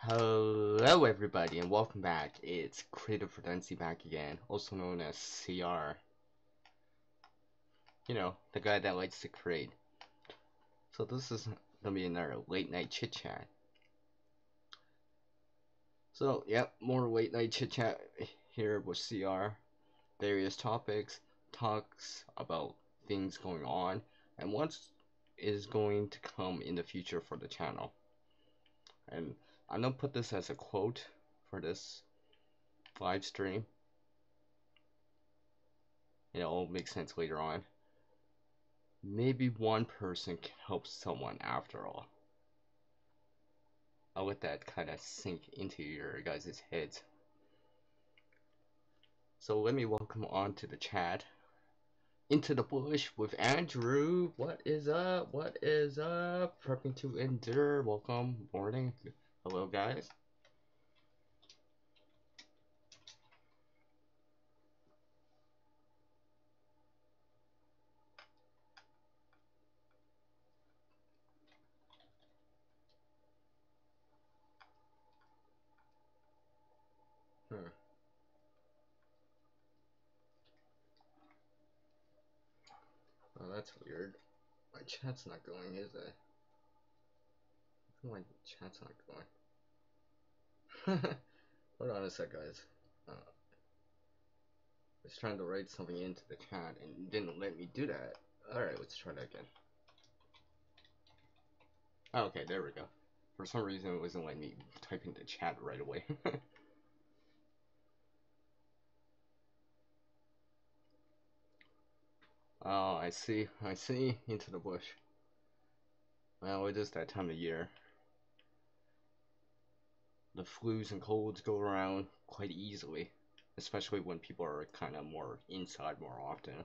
Hello everybody and welcome back. It's Creative Redundancy back again, also known as CR. You know, the guy that likes to create. So this is gonna be another late night chit chat. So yep, more late night chit chat here with CR. Various topics, talks about things going on, and what is going to come in the future for the channel. And I'm gonna put this as a quote for this live stream. It'll make sense later on. Maybe one person can help someone after all. I'll let that kind of sink into your guys' heads. So let me welcome on to the chat. Into the bush with Andrew. What is up? What is up? Prepping to endure. Welcome. Morning. Hello, guys. Oh, that's weird. My chat's not going, is it? My chat's not going. Hold on a sec, guys. I was trying to write something into the chat and didn't let me do that. Alright, let's try that again. Okay, there we go. For some reason, it wasn't letting me type into chat right away. Oh, I see. I see. Into the bush. Well, it is that time of year. The flus and colds go around quite easily, especially when people are kind of more inside more often.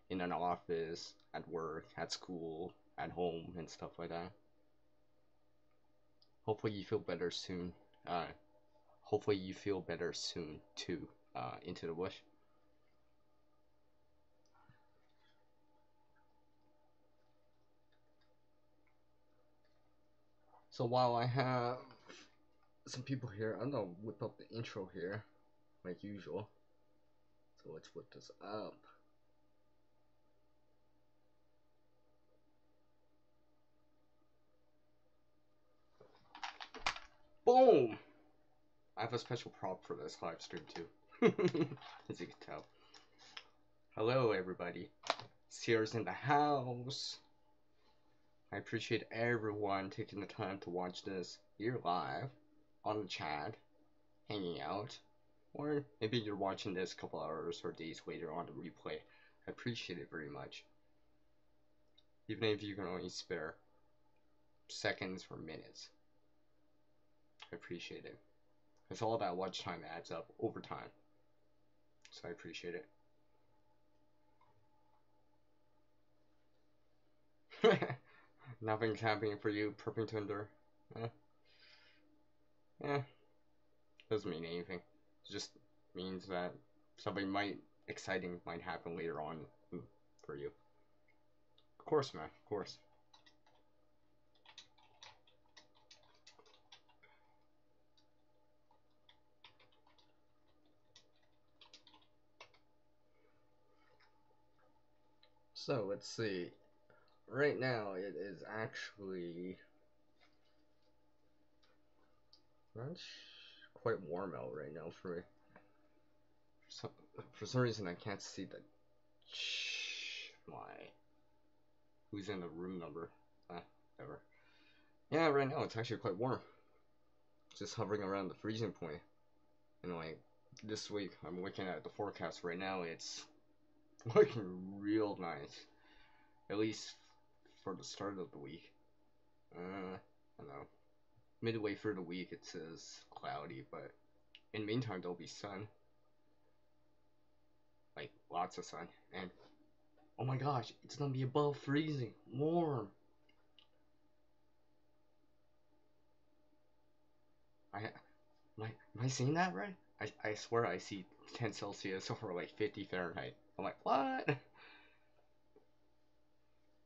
In an office, at work, at school, at home, and stuff like that. Hopefully you feel better soon. Hopefully you feel better soon too. Into the bush. So while I have some people here, I'm gonna whip up the intro here, like usual. So let's whip this up. Boom! I have a special prop for this live stream too, as you can tell. Hello everybody, Sierra's in the house. I appreciate everyone taking the time to watch this here live, on the chat, hanging out, or maybe you're watching this a couple hours or days later on the replay. I appreciate it very much. Even if you can only spare seconds or minutes. I appreciate it. It's all that watch time adds up over time. So I appreciate it. Nothing's happening for you, prepping to endure. Doesn't mean anything. It just means that something exciting might happen later on for you. Of course, man, of course. So let's see. Right now it is actually quite warm out right now for me. For some reason I can't see the who's in the room number. Whatever. Yeah, right now it's actually quite warm. Just hovering around the freezing point. And like this week, I'm looking at the forecast right now. It's looking real nice. At least for the start of the week. I don't know. Midway through the week it says cloudy, but in the meantime there'll be sun. Like lots of sun. And oh my gosh, it's gonna be above freezing. Warm. Am I seeing that right? I swear I see 10 Celsius or like 50 Fahrenheit. I'm like, what?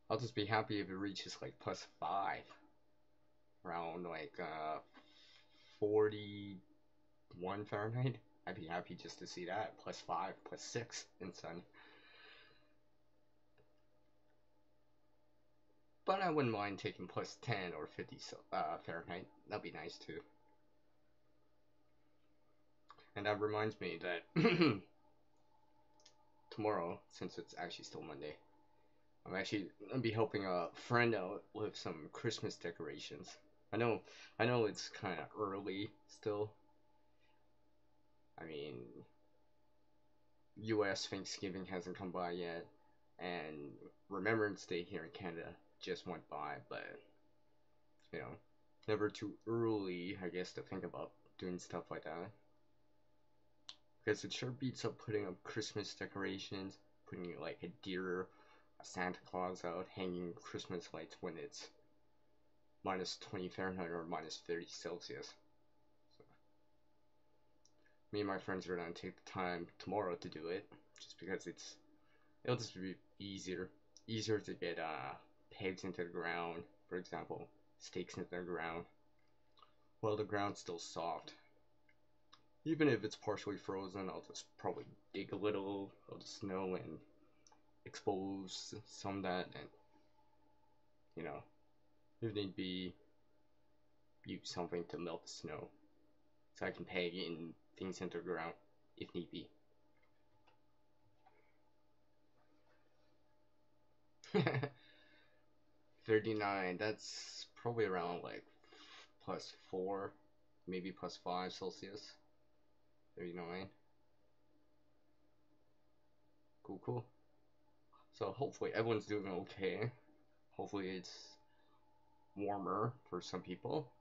I'll just be happy if it reaches like +5. Around like 41 Fahrenheit. I'd be happy just to see that. +5, +6 in sun. But I wouldn't mind taking +10 or 50 Fahrenheit. That'd be nice too. And that reminds me that tomorrow, since it's actually still Monday, I'm actually gonna be helping a friend out with some Christmas decorations. I know it's kind of early still. I mean, U.S. Thanksgiving hasn't come by yet, and Remembrance Day here in Canada just went by, but you know, never too early, I guess, to think about doing stuff like that. Because it sure beats up putting up Christmas decorations, putting like a deer, a Santa Claus out, hanging Christmas lights when it's -20 Fahrenheit or -30 Celsius. So, me and my friends are gonna take the time tomorrow to do it, just because it'll just be easier to get pegs into the ground, for example, stakes into the ground, while the ground's still soft. Even if it's partially frozen, I'll just probably dig a little of the snow and expose some of that, and you know, if need be, use something to melt the snow so I can peg in things into the ground if need be. 39, that's probably around like +4, maybe +5 Celsius. 39. Cool. So hopefully everyone's doing okay. Hopefully it's warmer for some people.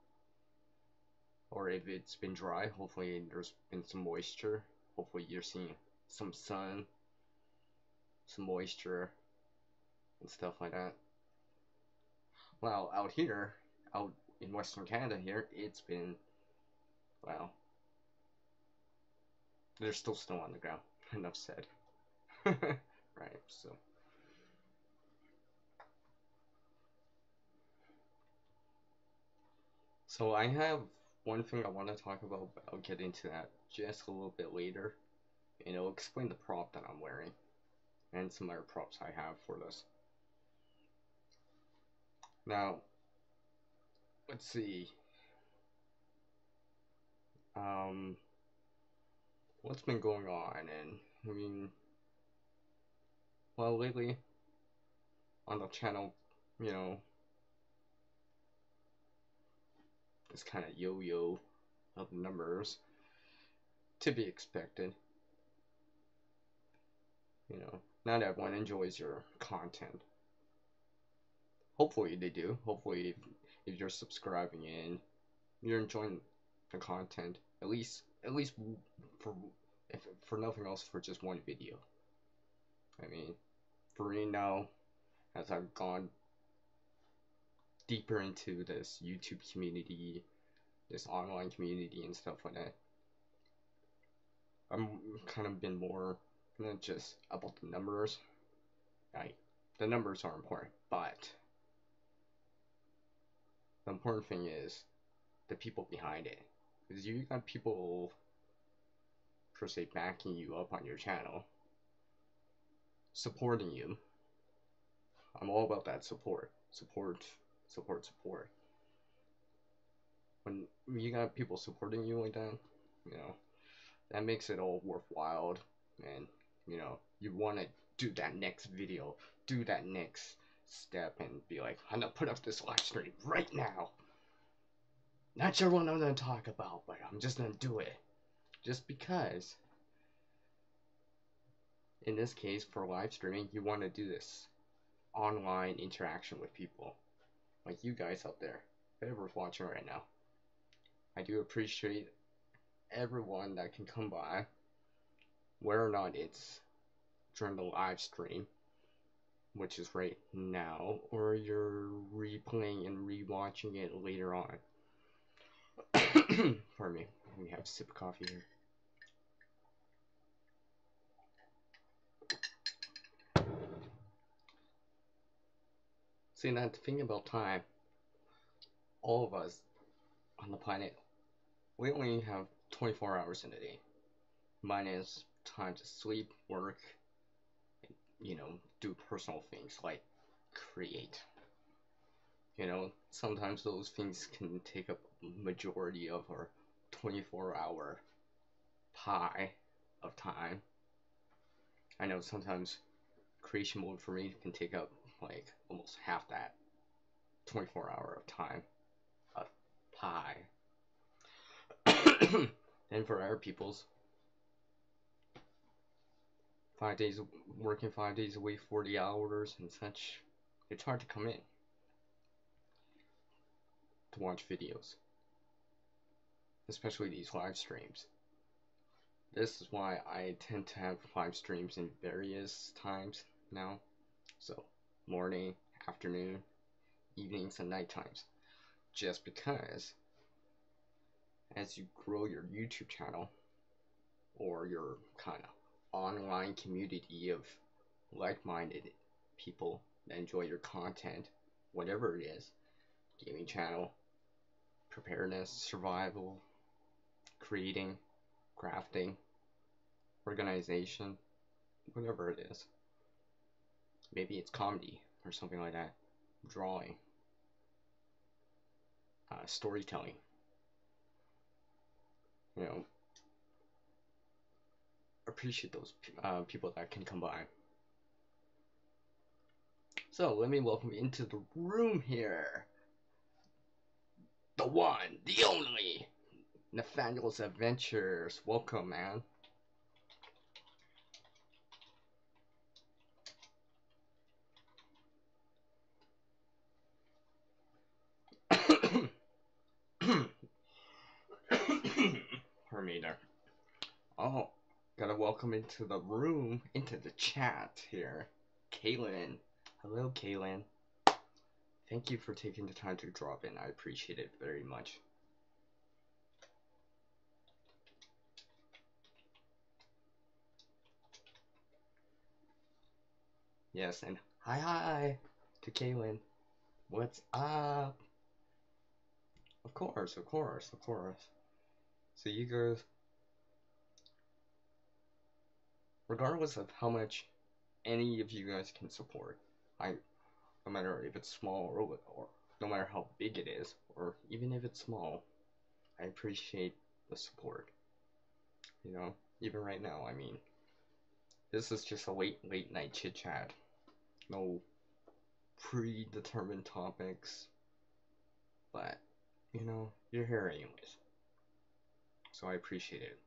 Or if it's been dry, hopefully there's been some moisture. Hopefully you're seeing some sun, some moisture, and stuff like that. Well, out here, out in Western Canada here, it's been, well, there's still snow on the ground. Enough said. Right, so I have one thing I want to talk about, but I'll get into that just a little bit later. And it'll explain the prop that I'm wearing and some other props I have for this. Now, let's see. What's been going on? And I mean, well, lately on the channel, you know, it's kind of yo-yo of the numbers, to be expected. You know, not everyone enjoys your content. Hopefully they do. Hopefully, if you're subscribing in, you're enjoying the content. At least for if for nothing else, for just one video. I mean, for me now, as I've gone deeper into this YouTube community, this online community and stuff like that, I'm kind of been more not just about the numbers. Right, the numbers are important, but the important thing is the people behind it. Because you got people, per se, backing you up on your channel, supporting you. I'm all about that support. When you got people supporting you like that, you know, that makes it all worthwhile. And, you know, you want to do that next video, do that next step, and be like, I'm gonna put up this live stream right now. Not sure what I'm gonna talk about, but I'm just gonna do it. Just because, in this case, for live streaming, you want to do this online interaction with people, like you guys out there, whoever's watching right now. I do appreciate everyone that can come by, whether or not it's during the live stream, which is right now, or you're replaying and rewatching it later on. Pardon me, let me have a sip of coffee here. See, that thing about time, all of us on the planet we only have 24 hours in a day, minus time to sleep, work, do personal things like create. Sometimes those things can take up majority of our 24-hour pie of time. I know sometimes creation mode for me can take up like almost half that 24-hour of time of pie. And for our peoples, 5 days working 5 days a week, 40 hours and such, it's hard to come in to watch videos, especially these live streams. This is why I tend to have live streams in various times now. So, morning, afternoon, evenings, and night times. Just because as you grow your YouTube channel or your kind of online community of like-minded people that enjoy your content, whatever it is, gaming channel, preparedness, survival, creating, crafting, organization, whatever it is. Maybe it's comedy or something like that, drawing, storytelling. Appreciate those people that can come by. So let me welcome you into the room here. The one, the only, Nathaniel's Adventures. Welcome, man. Pardon me there. Oh, gotta welcome into the room, into the chat here, Kaylin. Hello, Kaylin. Thank you for taking the time to drop in. I appreciate it very much. Yes, and hi to Kaylin. What's up? Of course. So you guys, regardless of how much any of you guys can support, no matter if it's small or no matter how big it is, or even if it's small, I appreciate the support. Even right now, I mean, this is just a late night chit chat. No predetermined topics, but you're here anyways. So I appreciate it.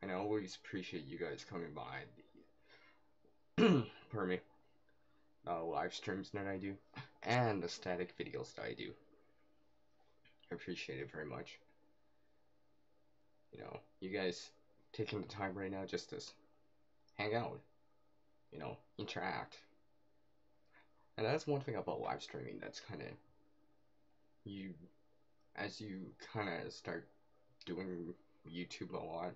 And I always appreciate you guys coming by the pardon me, live streams that I do and the static videos that I do. I appreciate it very much. You guys taking the time right now just to hang out, interact. And that's one thing about live streaming that's kind of, as you kind of start doing YouTube a lot,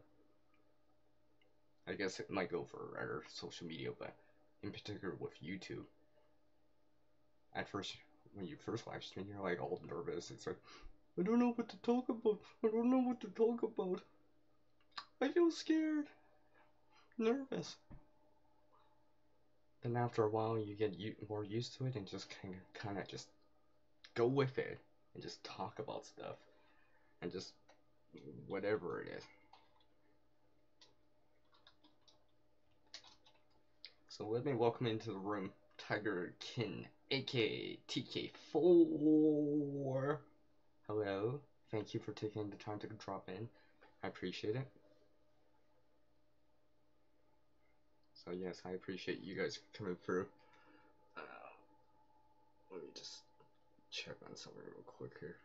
I guess it might go for other social media, but in particular with YouTube, at first, when you first live stream, you're like all nervous. It's like, I don't know what to talk about. I feel scared, nervous. Then after a while, you get more used to it and just kind of just go with it and just talk about stuff and just whatever it is. So let me welcome into the room Tiger Kin, aka TK4. Hello, thank you for taking the time to drop in. I appreciate it. So yes, I appreciate you guys coming through. Let me just check on something real quick here.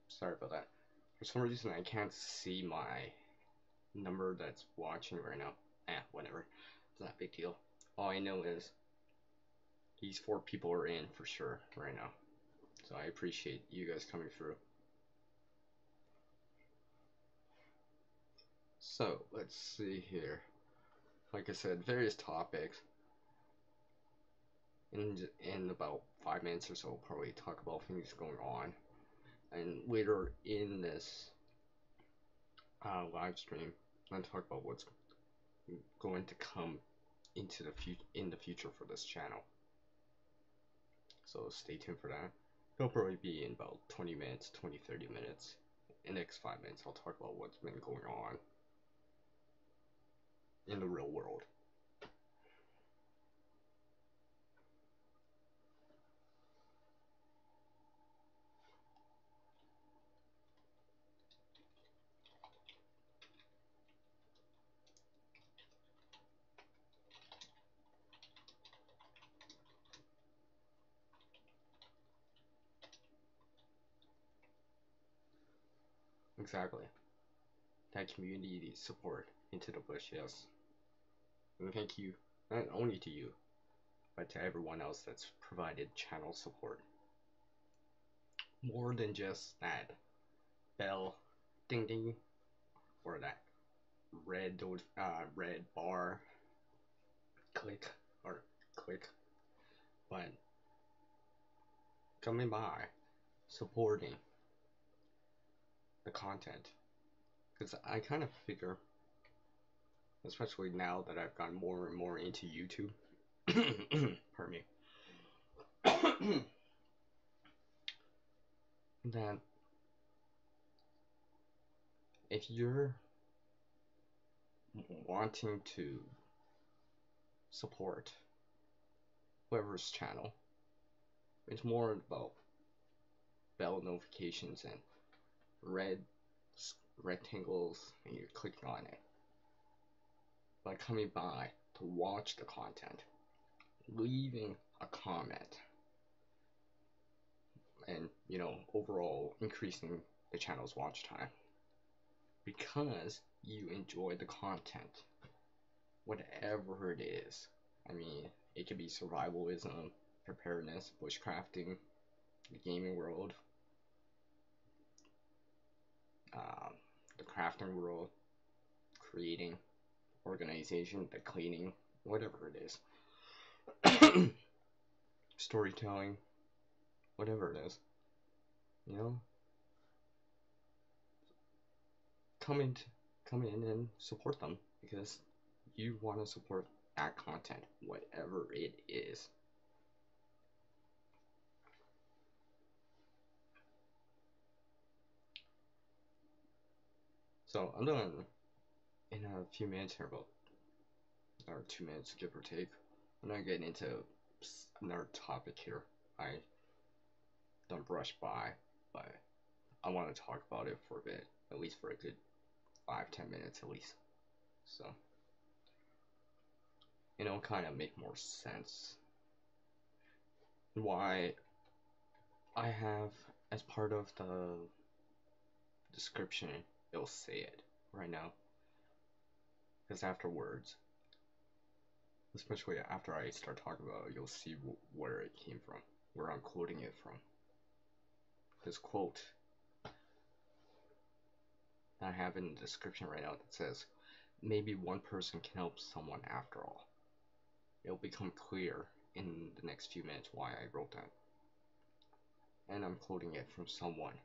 Sorry about that. For some reason, I can't see my number that's watching right now. Whatever. It's not a big deal. All I know is these 4 people are in for sure right now. So I appreciate you guys coming through. So let's see here. Like I said, various topics. In about 5 minutes or so, we'll probably talk about things going on. And later in this live stream, I'm gonna talk about what's going to come into in the future for this channel. So stay tuned for that. It'll probably be in about 20 minutes, 30 minutes. In the next 5 minutes, I'll talk about what's been going on in the real world. Exactly. That community support into the bush, yes. And thank you, not only to you, but to everyone else that's provided channel support. More than just that bell ding ding or that red bar click or click, but coming by, supporting the content. Because I kind of figure, especially now that I've gotten more and more into YouTube, pardon me, that if you're wanting to support whoever's channel, it's more about bell notifications and red rectangles, and you're clicking on it. By coming by to watch the content, leaving a comment, and overall increasing the channel's watch time because you enjoy the content, whatever it is. I mean, it could be survivalism, preparedness, bushcrafting, the gaming world, the crafting world, creating, organization, the cleaning, whatever it is. Storytelling, whatever it is. Come in and support them because you want to support that content, whatever it is. So I'm done in a few minutes here, about or 2 minutes give or take. I'm gonna get into another topic here. I don't brush by, but I want to talk about it for a bit, at least for a good 5-10 minutes at least. So kind of make more sense why I have, as part of the description, it'll say it right now, because afterwards, especially after I start talking about it, you'll see where it came from, where I'm quoting it from. This quote that I have in the description right now that says, "Maybe one person can help someone after all." It'll become clear in the next few minutes why I wrote that. And I'm quoting it from someone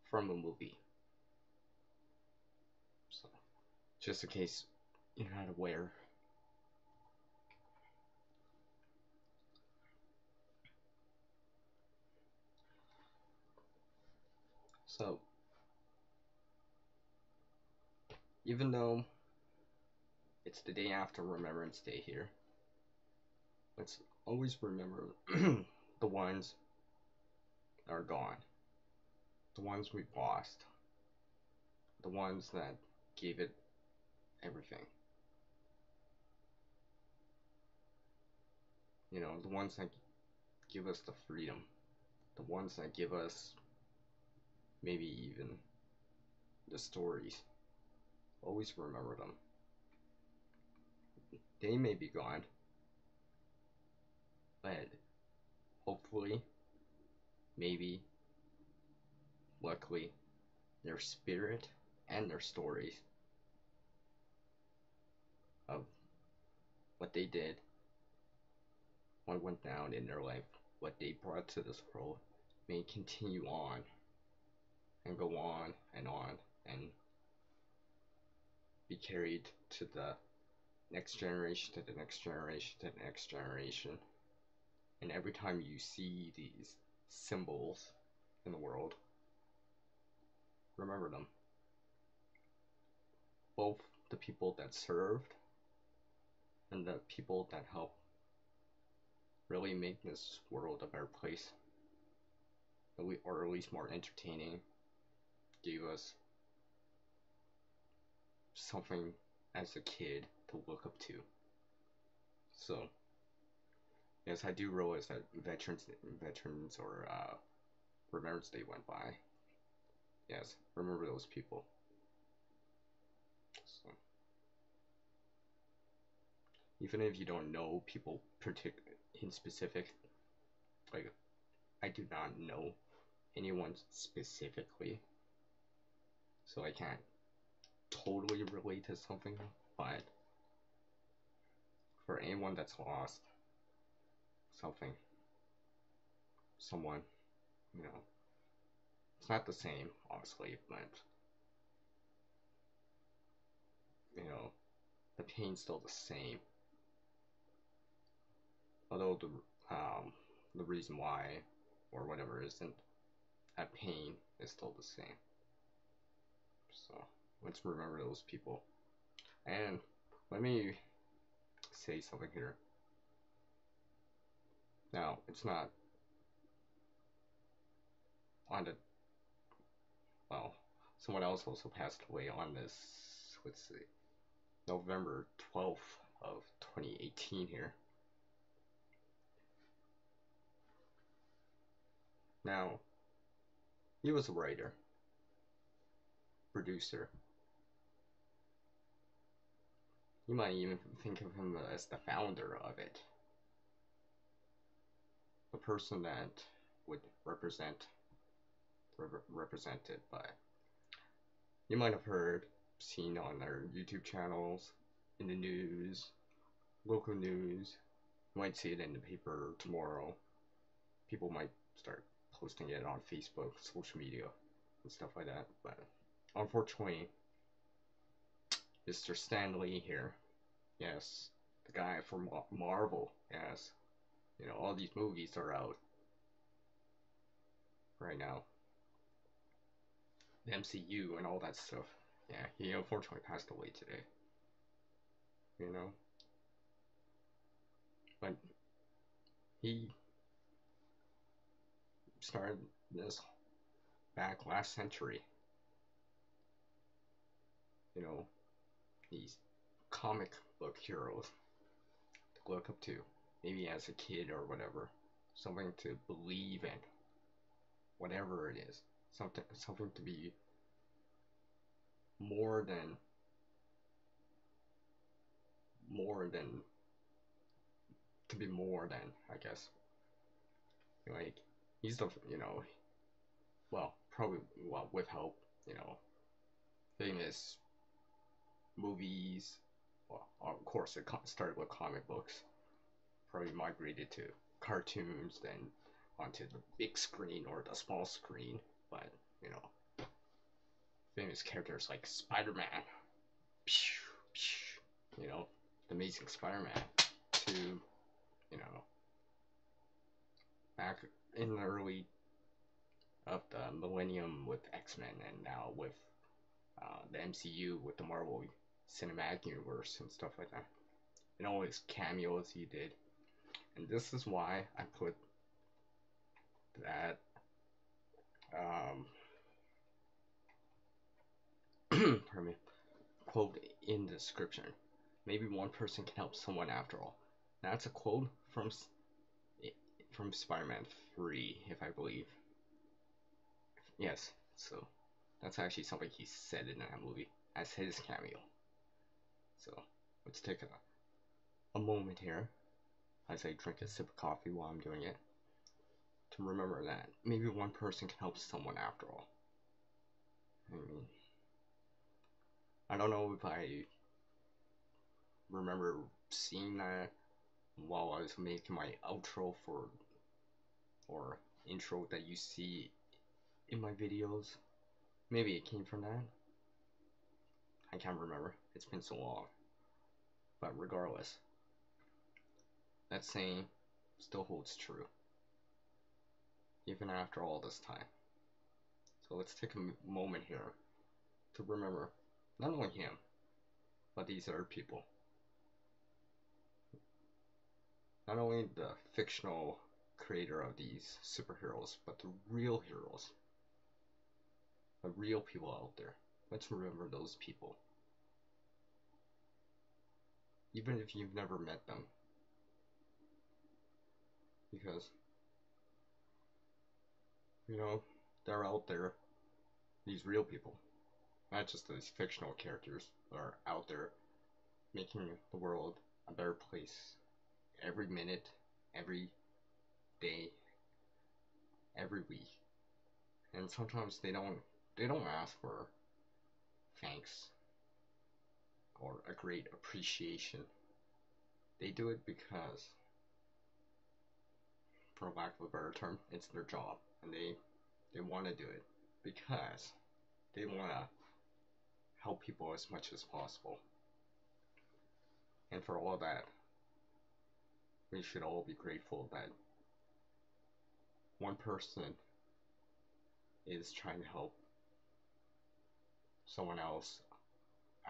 from a movie. So, just in case you're not aware. So, even though it's the day after Remembrance Day here, let's always remember the ones that are gone, the ones we've lost, the ones that gave it everything. The ones that give us the freedom, the ones that give us maybe even the stories. Always remember them. They may be gone, but hopefully, maybe, luckily, their spirit and their stories what they did, what went down in their life, what they brought to this world, may continue on and go on and be carried to the next generation, to the next generation, to the next generation. And every time you see these symbols in the world, remember them. Both the people that served and the people that helped really make this world a better place, or at least more entertaining, gave us something as a kid to look up to. So, yes, I do realize that veterans or Remembrance Day went by. Yes, remember those people. So, even if you don't know people in specific, like I do not know anyone specifically, so I can't totally relate to something, but for anyone that's lost something, someone, you know, it's not the same, obviously, but you know, the pain's still the same. Although the reason why or whatever isn't, that pain is still the same. So let's remember those people. And let me say something here. Now, it's not on the, well, someone else also passed away on this, let's see, November 12th of 2018 here. Now, he was a writer, producer. You might even think of him as the founder of it. The person that would represented by. You might have heard, seen on their YouTube channels, in the news, local news. You might see it in the paper tomorrow. People might start posting it on Facebook, social media, and stuff like that. But unfortunately, Mr. Stan Lee here, yes, the guy from Marvel, yes, you know, all these movies are out right now. The MCU and all that stuff. Yeah, he unfortunately passed away today. You know? But he started this back last century. You know, these comic book heroes to look up to. Maybe as a kid or whatever. Something to believe in. Whatever it is. Something to be more than to be more than, I guess. Like, he's the, you know, well, probably, well, with help, you know, famous movies. Well, of course, it started with comic books. Probably migrated to cartoons, then onto the big screen or the small screen. But, you know, famous characters like Spider-Man. You know, the Amazing Spider-Man. To, you know, back in the early of the millennium with X-Men, and now with the MCU with the Marvel Cinematic Universe and stuff like that, and all his cameos he did. And this is why I put that pardon me, quote in the description. Maybe one person can help someone after all. That's a quote from Spider-Man 3, if I believe. Yes, so that's actually something he said in that movie as his cameo. So let's take a moment here as I drink a sip of coffee while I'm doing it to remember that maybe one person can help someone after all. I mean, I don't know if I remember seeing that while I was making my outro for, or intro that you see in my videos. Maybe it came from that. I can't remember. It's been so long. But regardless, that saying still holds true, even after all this time. So let's take a moment here to remember not only him, but these other people. Not only the fictional creator of these superheroes, but the real heroes. The real people out there. Let's remember those people. Even if you've never met them. Because, you know, they're out there. These real people. Not just these fictional characters that are out there making the world a better place every minute, every day, every week. And sometimes they don't ask for thanks or a great appreciation. They do it because, for lack of a better term, it's their job, and they want to do it because they want to help people as much as possible. And for all that, we should all be grateful that one person is trying to help someone else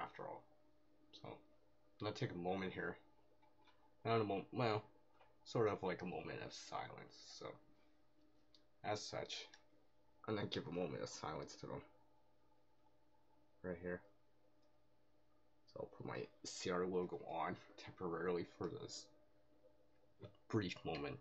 after all. So, I'm gonna take a moment here. Not a moment, well, sort of like a moment of silence. So, as such, I'm gonna give a moment of silence to them. Right here. So I'll put my CR logo on temporarily for this brief moment.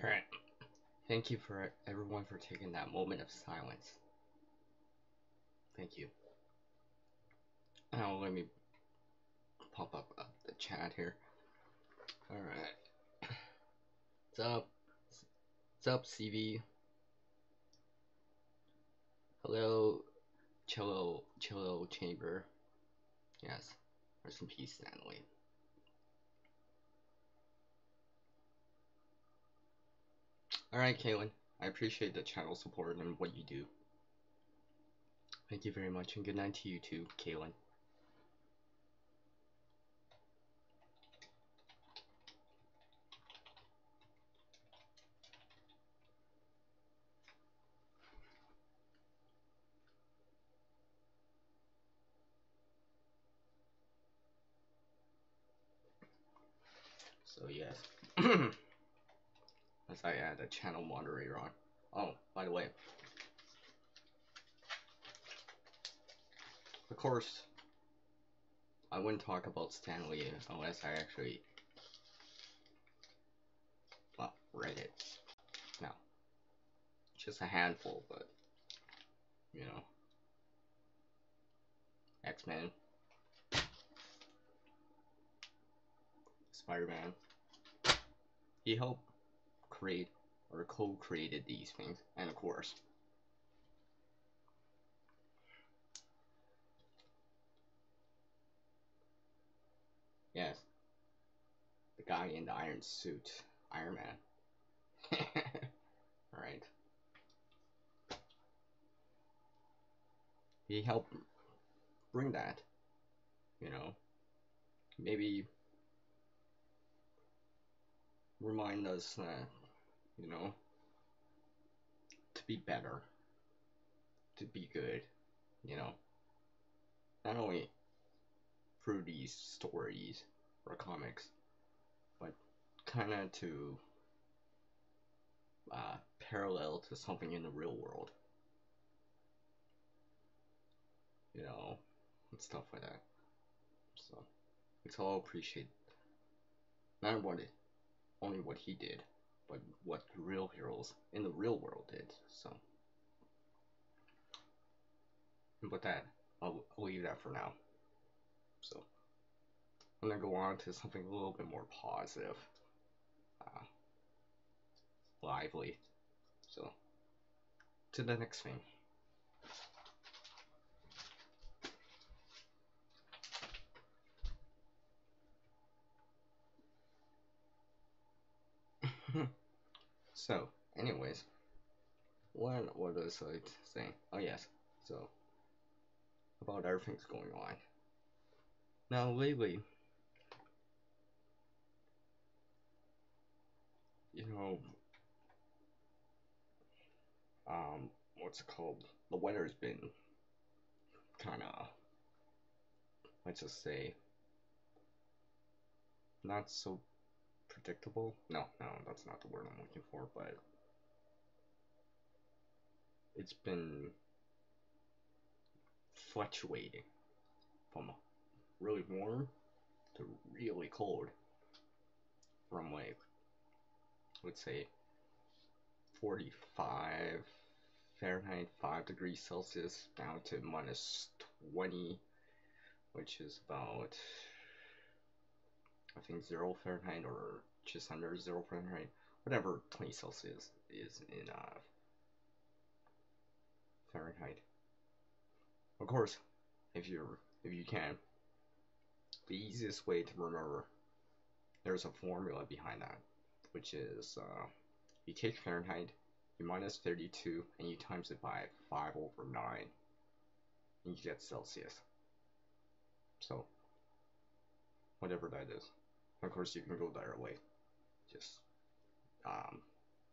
Alright. Thank you for everyone for taking that moment of silence. Thank you. Now let me pop up the chat here. Alright. What's up? What's up, CV? Hello, Cello Chamber. Yes. Rest in peace, Stanley. Alright, Kaylin. I appreciate the channel support and what you do. Thank you very much, and good night to you too, Kaylin. So yes. As I add a channel moderator on. Oh, by the way. Of course, I wouldn't talk about Stanley unless I actually, well, read it. No. Just a handful, but, you know. X-Men. Spider-Man. He helped create, or co-created these things, and of course, yes, the guy in the iron suit, Iron Man. Alright. He helped bring that, you know. Maybe remind us that, you know, to be better, to be good, you know, not only through these stories or comics, but kind of to parallel to something in the real world, you know, and stuff like that. So it's all appreciate not what it, only what he did, but what real heroes in the real world did. So, and with that, I'll leave that for now. So I'm gonna go on to something a little bit more positive, uh, lively. So to the next thing. So, anyways, what was I saying? Oh yes, so about everything's going on. Now lately, you know, what's it called? The weather's been kind of, let's just say, not so predictable. No, no, that's not the word I'm looking for, but it's been fluctuating from really warm to really cold, from like, let's say 45 Fahrenheit, 5 degrees Celsius, down to minus 20, which is about, I think, 0 Fahrenheit or just under 0 Fahrenheit, whatever 20 Celsius is in Fahrenheit. Of course, if you can, the easiest way to remember, there's a formula behind that, which is you take Fahrenheit, you minus 32, and you times it by 5/9, and you get Celsius. So, whatever that is. Of course, you can go the other way. Just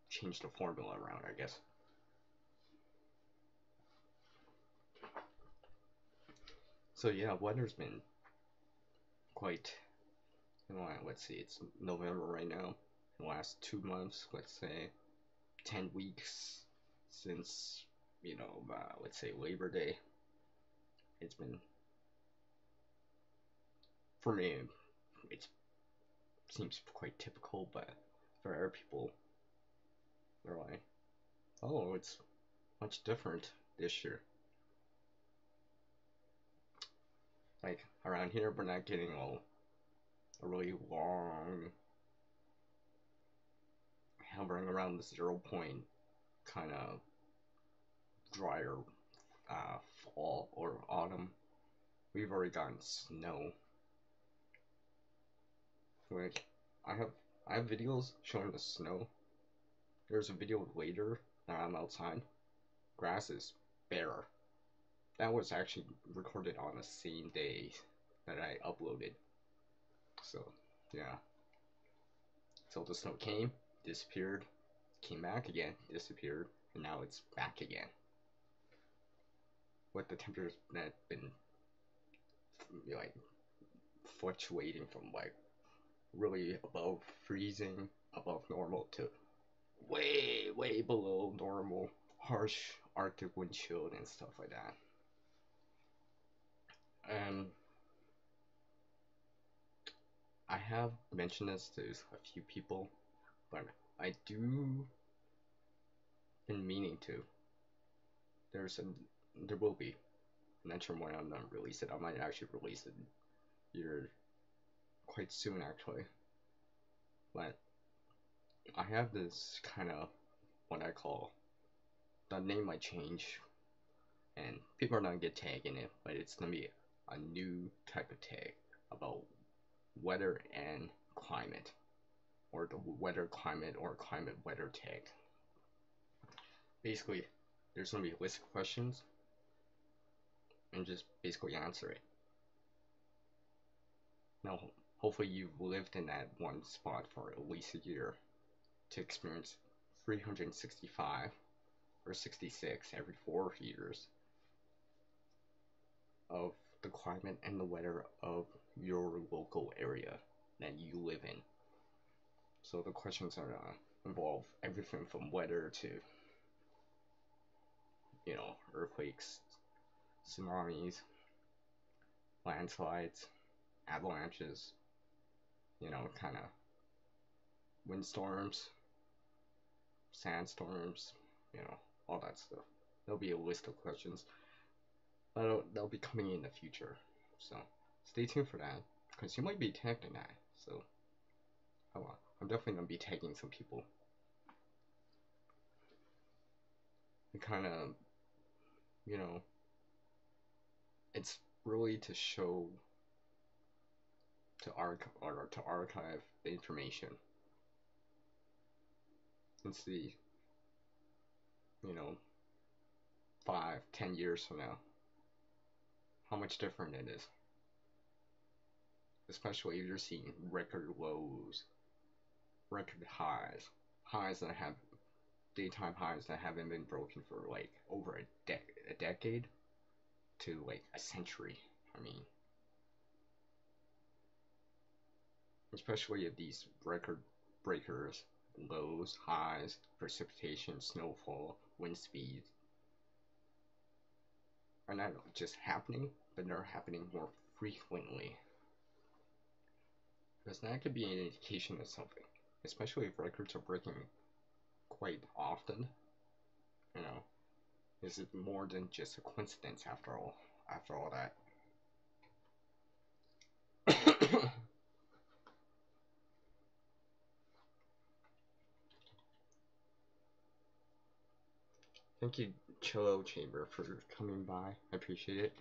change the formula around, I guess. So yeah, weather's been quite, you know, let's see, it's November right now. In the last 2 months, let's say 10 weeks since, you know, let's say Labor Day, it's been, for me, it seems quite typical, but for other people, they're like, oh, it's much different this year. Like, around here, we're not getting a really long, hovering around the 0 point kind of drier fall or autumn. We've already gotten snow. Like, I have videos showing the snow. There's a video later that I'm outside. Grass is bare. That was actually recorded on the same day that I uploaded. So, yeah. So the snow came, disappeared, came back again, disappeared, and now it's back again. With the temperatures that been like fluctuating from like really above freezing, above normal, to way below normal, harsh Arctic wind chill and stuff like that. And I have mentioned this to a few people, but I do been meaning to. There will be. I'm not sure when I'm gonna release it. I might actually release it here quite soon, actually. But I have this kind of what I call, the name might change, and people are not gonna get tagged in it, but it's gonna be a new type of tag about weather and climate, or the weather climate or climate weather tag. Basically, there's gonna be a list of questions, and just basically answer it. Now, hopefully you've lived in that one spot for at least a year to experience 365 or 66 every 4 years of the climate and the weather of your local area that you live in. So the questions are involve everything from weather to, earthquakes, tsunamis, landslides, avalanches, kind of windstorms, sandstorms, all that stuff. There'll be a list of questions. They'll be coming in the future. So stay tuned for that, because you might be tagged in that. So I'm definitely gonna be tagging some people. And kind of, it's really to show, to archive the information and see, 5-10 years from now, how much different it is. Especially if you're seeing record lows, record highs that have daytime highs that haven't been broken for like over a decade to like a century. I mean, especially if these record breakers, lows, highs, precipitation, snowfall, wind speeds are not just happening, but they're happening more frequently. Because that could be an indication of something, especially if records are breaking quite often. Is it more than just a coincidence after all that? Thank you, Cello Chamber, for coming by. I appreciate it.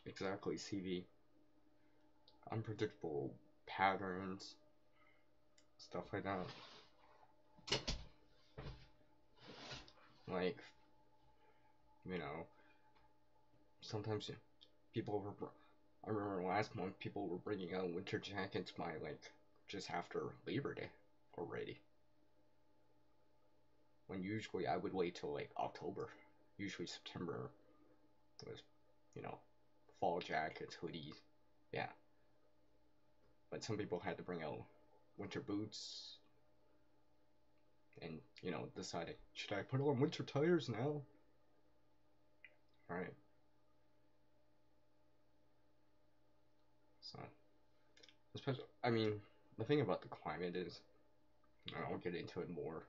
Exactly, CV. Unpredictable patterns, stuff like that. Like, sometimes people were. I remember last month people were bringing out winter jackets by like just after Labor Day already. When usually I would wait till like October. Usually September was, fall jackets, hoodies, yeah. But some people had to bring out winter boots and, decided, should I put on winter tires now? Alright. So, the thing about the climate is, and I'll get into it more,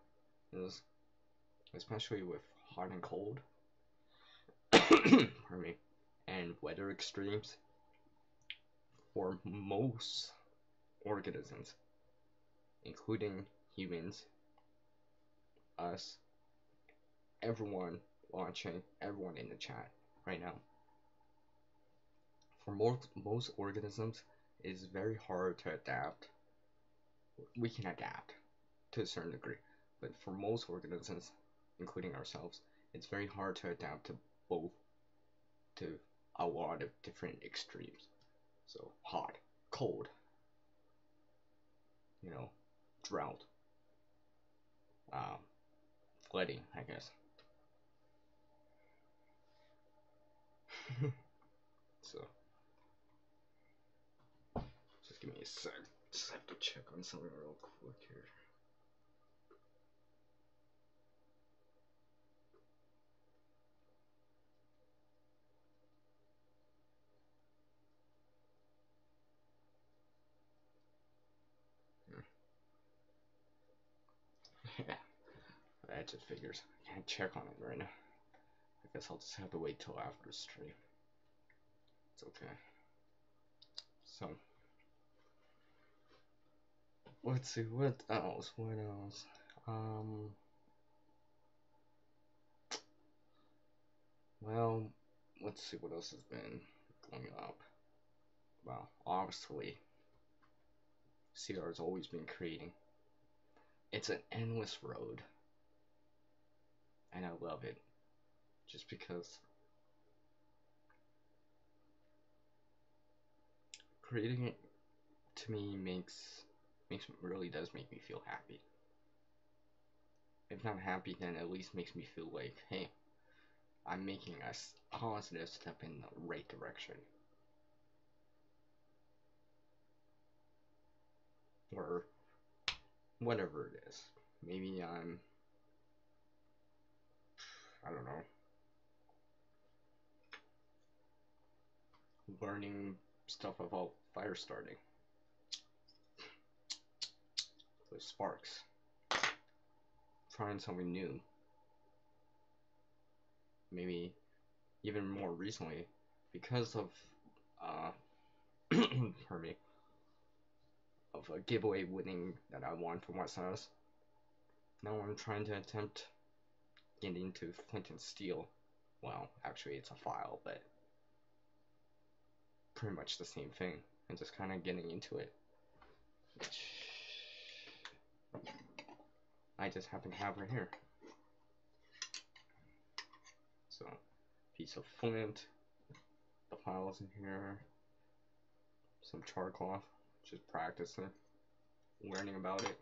is, especially with hot and cold, pardon me, and weather extremes, for most organisms, including humans, us, everyone watching, everyone in the chat right now. For most organisms, it is very hard to adapt. We can adapt to a certain degree, but for most organisms, including ourselves, it's very hard to adapt to a lot of different extremes. So hot, cold, drought, flooding, I guess. So, just give me a sec. Just have to check on something real quick here. Yeah, that just figures. I can't check on it right now. I guess I'll just have to wait till after the stream. It's okay. So, let's see, what else? Well, let's see what else has been going up. Well, obviously, CR has always been creating. It's an endless road, and I love it, just because creating it to me really does make me feel happy. If not happy, then at least makes me feel like, hey, I'm making a positive step in the right direction. Or whatever it is. Maybe I don't know, learning stuff about fire starting with sparks, trying something new. Maybe even more recently, because of pardon me, of a giveaway winning that I won from West House. Now I'm trying to attempt getting into flint and steel. Well, actually it's a file, but pretty much the same thing, and just kind of getting into it. Which I just happen to have right here. So, piece of flint, the files in here, some char cloth, just practicing, learning about it,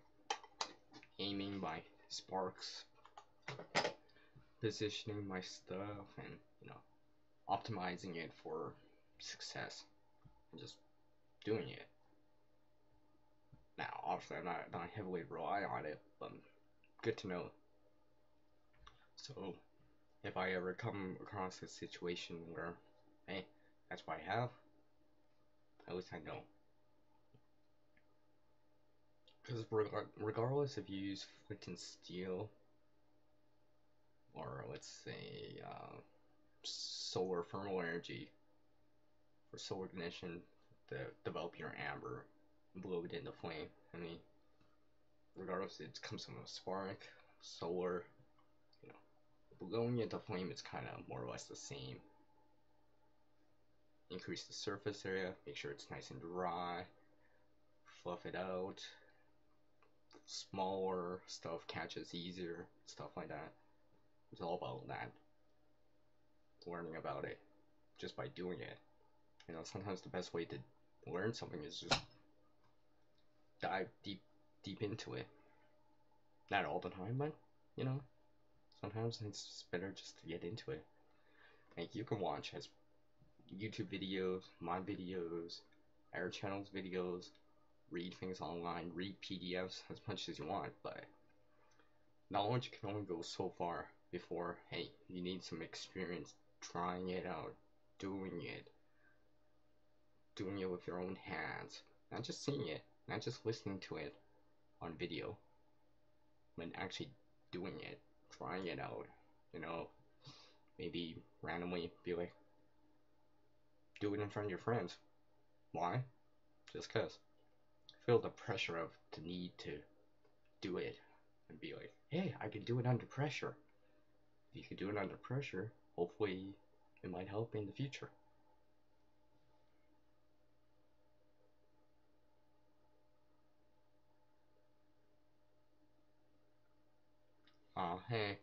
aiming my sparks, positioning my stuff, and optimizing it for success, and just doing it. Now, obviously, I'm not heavily rely on it, but good to know. So, if I ever come across a situation where, hey, that's what I have, at least I know. Because regardless if you use flint and steel, or let's say solar thermal energy for solar ignition to develop your amber and blow it into flame, I mean, regardless, it comes from a spark, solar, blowing it into flame is kind of more or less the same. Increase the surface area, make sure it's nice and dry, fluff it out, smaller stuff catches easier, stuff like that. It's all about that, learning about it just by doing it. Sometimes the best way to learn something is just dive deep into it. Not all the time, but sometimes it's just better just to get into it. Like, you can watch as YouTube videos, my videos, our channel's videos, read things online, read PDFs as much as you want, but knowledge can only go so far before, hey, you need some experience trying it out, doing it with your own hands, not just seeing it, not just listening to it on video, but actually doing it, trying it out, maybe randomly be like, do it in front of your friends. Why? Just cause. Feel the pressure of the need to do it and be like, hey, I can do it under pressure. If you can do it under pressure, hopefully it might help in the future. Hey,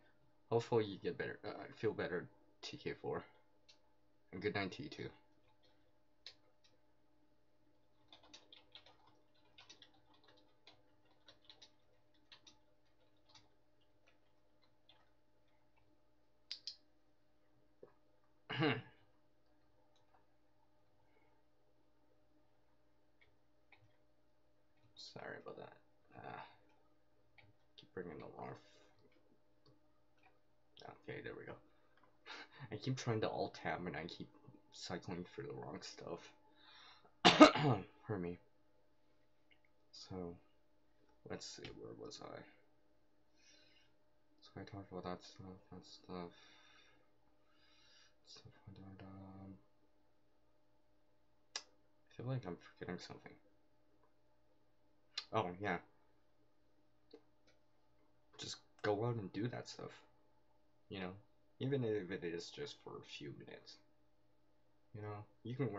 hopefully you get better, feel better, TK4. And good night to you too. Sorry about that. Keep bringing the wrong. Okay, there we go. I keep trying to alt tab and I keep cycling through the wrong stuff. For me. So, let's see, where was I? So I talked about that stuff. I feel like I'm forgetting something. Oh, yeah. Just go out and do that stuff. Even if it is just for a few minutes. You can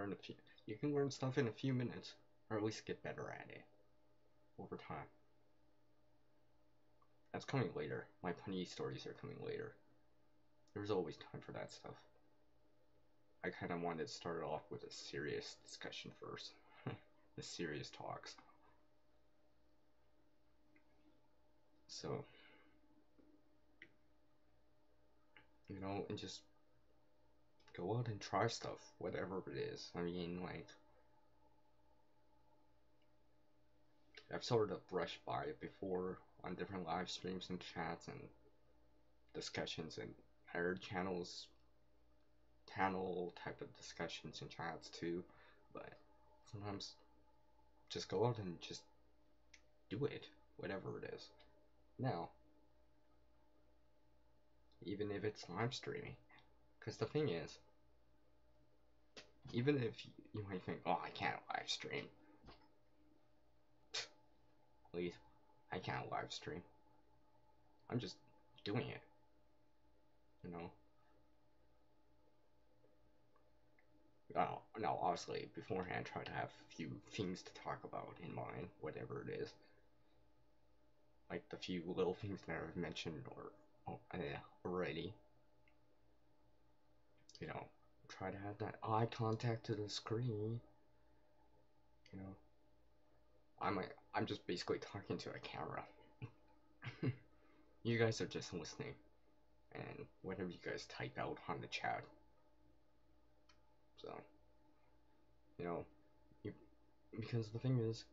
learn stuff in a few minutes, or at least get better at it. over time. That's coming later. My punny stories are coming later. There's always time for that stuff. I kind of wanted to start off with a serious discussion first. The serious talks. So, you know, and just go out and try stuff, whatever it is. I mean, like, I've sort of brushed by it before on different live streams and chats and discussions and higher channel type of discussions and chats too, but sometimes just go out and just do it, whatever it is. Now, even if it's live streaming, because the thing is, even if you might think, oh, I can't live stream, please, I can't live stream. I'm just doing it, you know. Now, obviously, beforehand, try to have a few things to talk about in mind, whatever it is. Like the few little things that I've mentioned already. You know, try to have that eye contact to the screen. You know, I'm just basically talking to a camera. You guys are just listening, and whatever you guys type out on the chat. So, you know, because the thing is,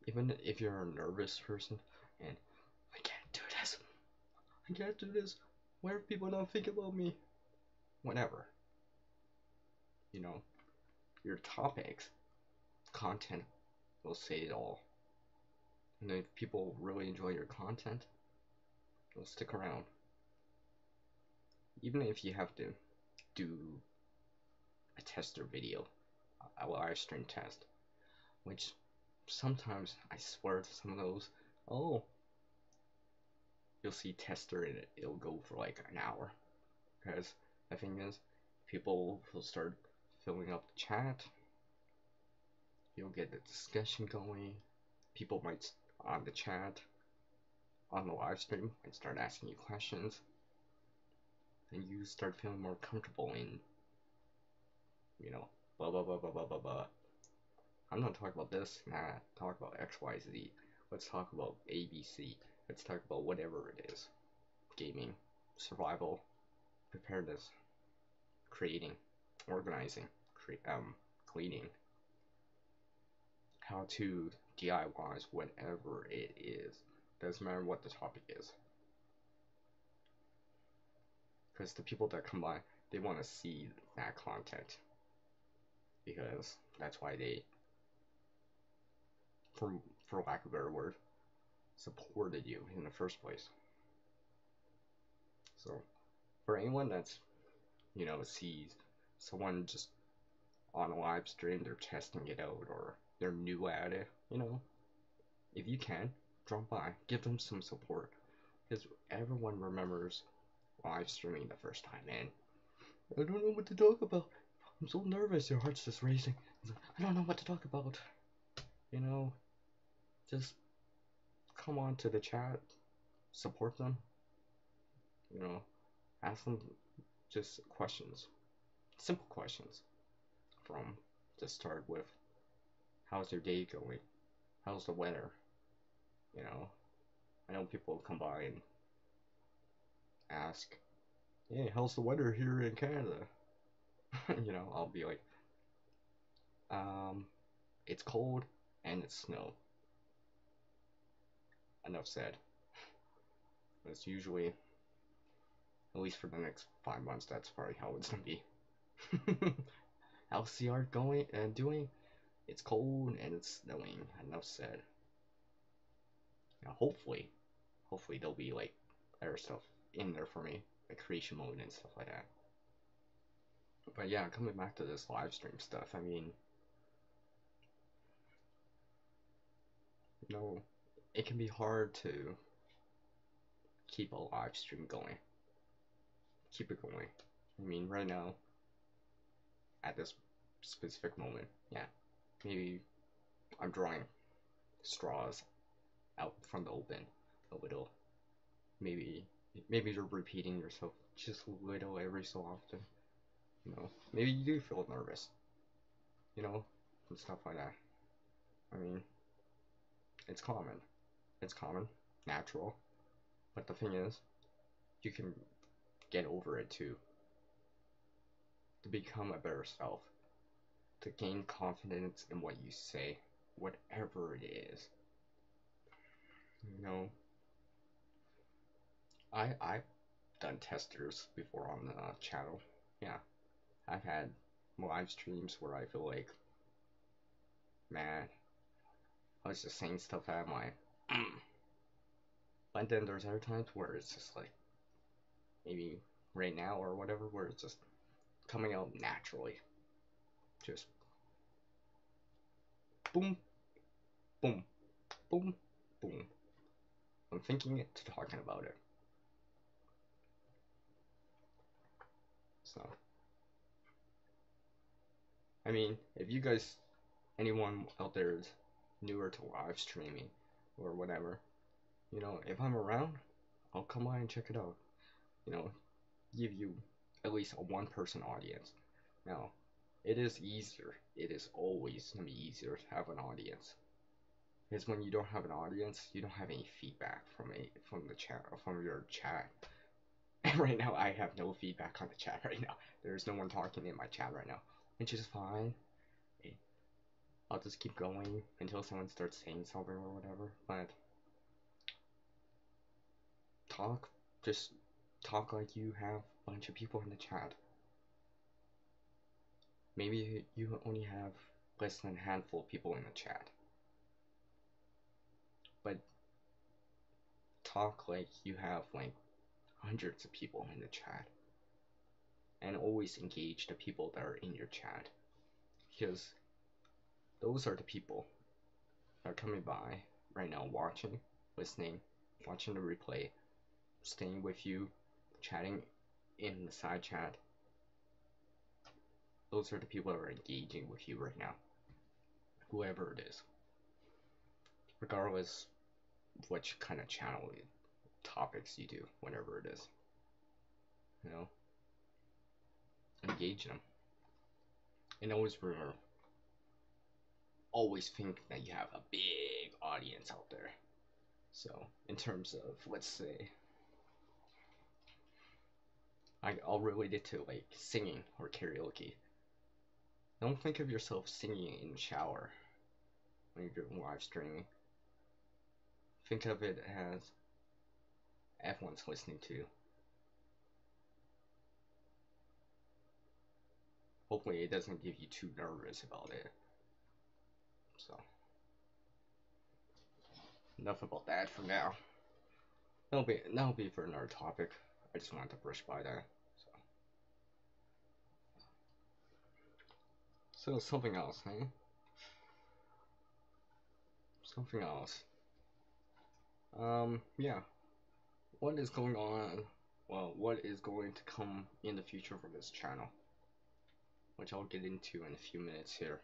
even if you're a nervous person and I can't do this, what if people don't think about me? Whatever. You know, your topics, content will say it all. And if people really enjoy your content, they'll stick around. Even if you have to do a tester video, a live stream test, which sometimes I swear to some of those, oh, you'll see tester and it'll go for like an hour. Because the thing is, people will start filling up the chat, you'll get the discussion going, people might, on the chat, on the live stream, might start asking you questions, and you start feeling more comfortable in, you know, blah blah blah blah blah blah blah. I'm not talking about this, nah, talk about X, Y, Z. Let's talk about A, B, C. Let's talk about whatever it is. Gaming, survival, preparedness, creating, organizing, cleaning, how to DIYs, whatever it is. Doesn't matter what the topic is. Because the people that come by, they want to see that content. Because that's why they, for lack of a better word, supported you in the first place. So, for anyone that's, you know, sees someone just on a live stream, they're testing it out, or they're new at it, you know, if you can, drop by, give them some support. Because everyone remembers live streaming the first time, and I don't know what to talk about. I'm so nervous, your heart's just racing. I don't know what to talk about. You know, just come on to the chat, support them, you know, ask them just questions, simple questions, from to start with, how's your day going, how's the weather, you know. I know people come by and ask, hey, how's the weather here in Canada? You know, I'll be like, it's cold and it's snow. Enough said. It's usually, at least for the next 5 months, that's probably how it's gonna be. How's the art going and doing? It's cold and it's snowing. Enough said. Now, hopefully there'll be like better stuff in there for me, like creation mode and stuff like that. But yeah, coming back to this live stream stuff, I mean, you know, it can be hard to keep a live stream going. Keep it going. I mean, right now, at this specific moment, yeah, maybe I'm drawing straws out from the open a little. Maybe maybe you're repeating yourself just a little every so often. Maybe you do feel nervous, and stuff like that. I mean, it's common. It's common, natural. But the thing is, you can get over it too. To become a better self. To gain confidence in what you say, whatever it is. I've done testers before on the channel. Yeah, I've had live streams where I feel like, man, I was just saying stuff out of my. But then there's other times where it's just like, maybe right now or whatever, where it's just coming out naturally. Just boom, boom, boom, boom. I'm thinking it to talking about it. So, I mean, if you guys, anyone out there is newer to live streaming or whatever, if I'm around, I'll come by and check it out. Give you at least a one-person audience. Now, it is easier. It is always going to be easier to have an audience. Because when you don't have an audience, you don't have any feedback from the chat, from your chat. And right now, I have no feedback on the chat right now. There's no one talking in my chat right now, which is fine. I'll just keep going until someone starts saying something or whatever. But just talk like you have a bunch of people in the chat. Maybe you only have less than a handful of people in the chat. But talk like you have like hundreds of people in the chat. And always engage the people that are in your chat. Because those are the people that are coming by right now, watching, listening, watching the replay, staying with you, chatting in the side chat. Those are the people that are engaging with you right now. Whoever it is. Regardless which kind of channel topics you do, whatever it is. Engage them. And always remember, always think that you have a big audience out there. So, in terms of, let's say, I'll relate it to like singing or karaoke. Don't think of yourself singing in the shower when you're doing live streaming. Think of it as everyone's listening to. Hopefully it doesn't get you too nervous about it. So, enough about that for now. That'll be for another topic. I just wanted to brush by that. So something else, eh? Something else. Yeah. What is going on? Well, what is going to come in the future for this channel? Which I'll get into in a few minutes here.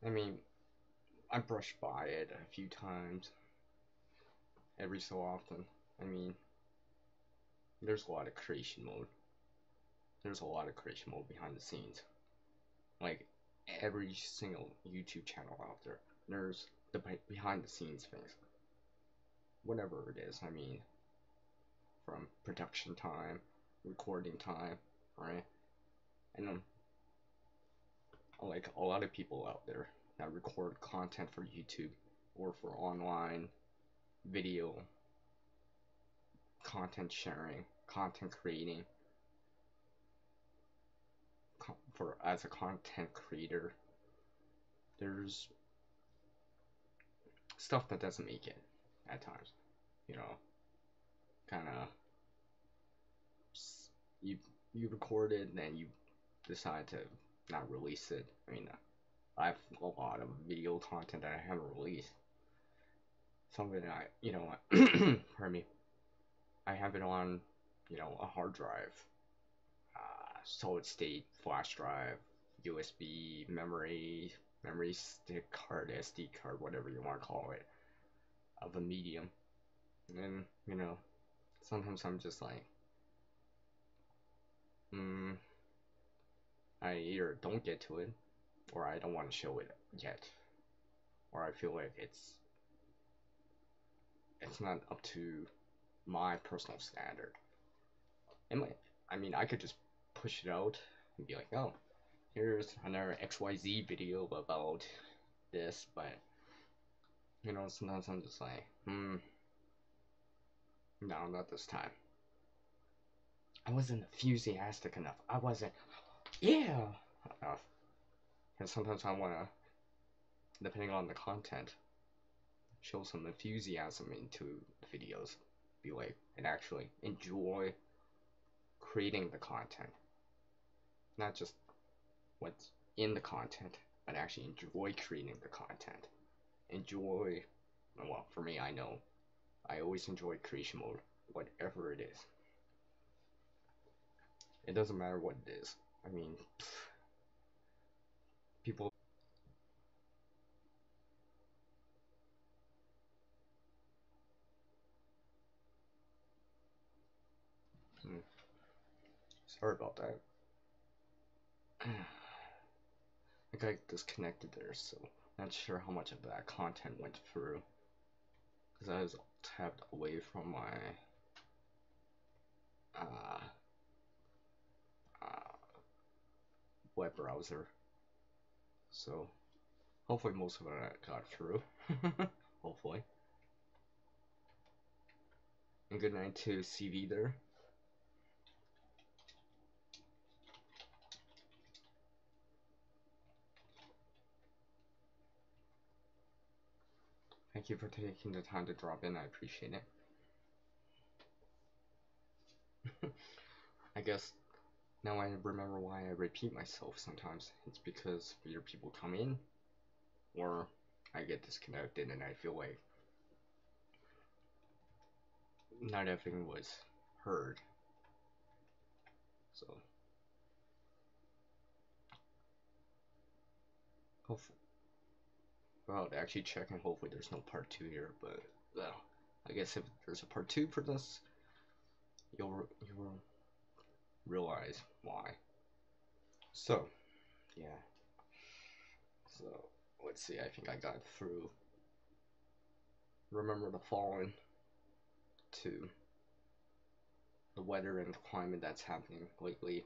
I mean, I brushed by it a few times. Every so often. I mean, there's a lot of creation mode. There's a lot of creation mode behind the scenes. Like, every single YouTube channel out there, there's the behind the scenes things. Whatever it is, I mean, from production time, recording time, right? And like a lot of people out there that record content for YouTube or for online video content sharing, content creating, as a content creator, there's stuff that doesn't make it at times, kind of you record it and then you decide to not release it. I mean, I have a lot of video content that I haven't released. Something that pardon me, I have it on, a hard drive, solid state, flash drive, USB, memory, memory stick card, SD card, whatever you want to call it, of a medium. And, you know, sometimes I'm just like, I either don't get to it, or I don't want to show it yet, or I feel like it's not up to my personal standard. I mean, I could just push it out and be like, oh, here's another XYZ video about this, but, you know, sometimes I'm just like, no, not this time. I wasn't enthusiastic enough. I wasn't, yeah, enough. And sometimes I want to, depending on the content, show some enthusiasm into the videos. Be like, and actually enjoy creating the content. Not just what's in the content, but actually enjoy creating the content. Enjoy, well, for me, I know, I always enjoy creation mode, whatever it is. It doesn't matter what it is. I mean, people. Sorry about that. I got disconnected there, so not sure how much of that content went through. Because I was tabbed away from my web browser. So hopefully most of it got through. Hopefully. And good night to CV there. Thank you for taking the time to drop in. I appreciate it. I guess now I remember why I repeat myself sometimes. It's because either people come in or I get disconnected and I feel like not everything was heard. So hopefully, well, actually checking. Hopefully there's no part 2 here, but well, I guess if there's a part 2 for this, you'll realize why. So yeah. So let's see. I think I got through Remember the Fallen to the weather and the climate that's happening lately.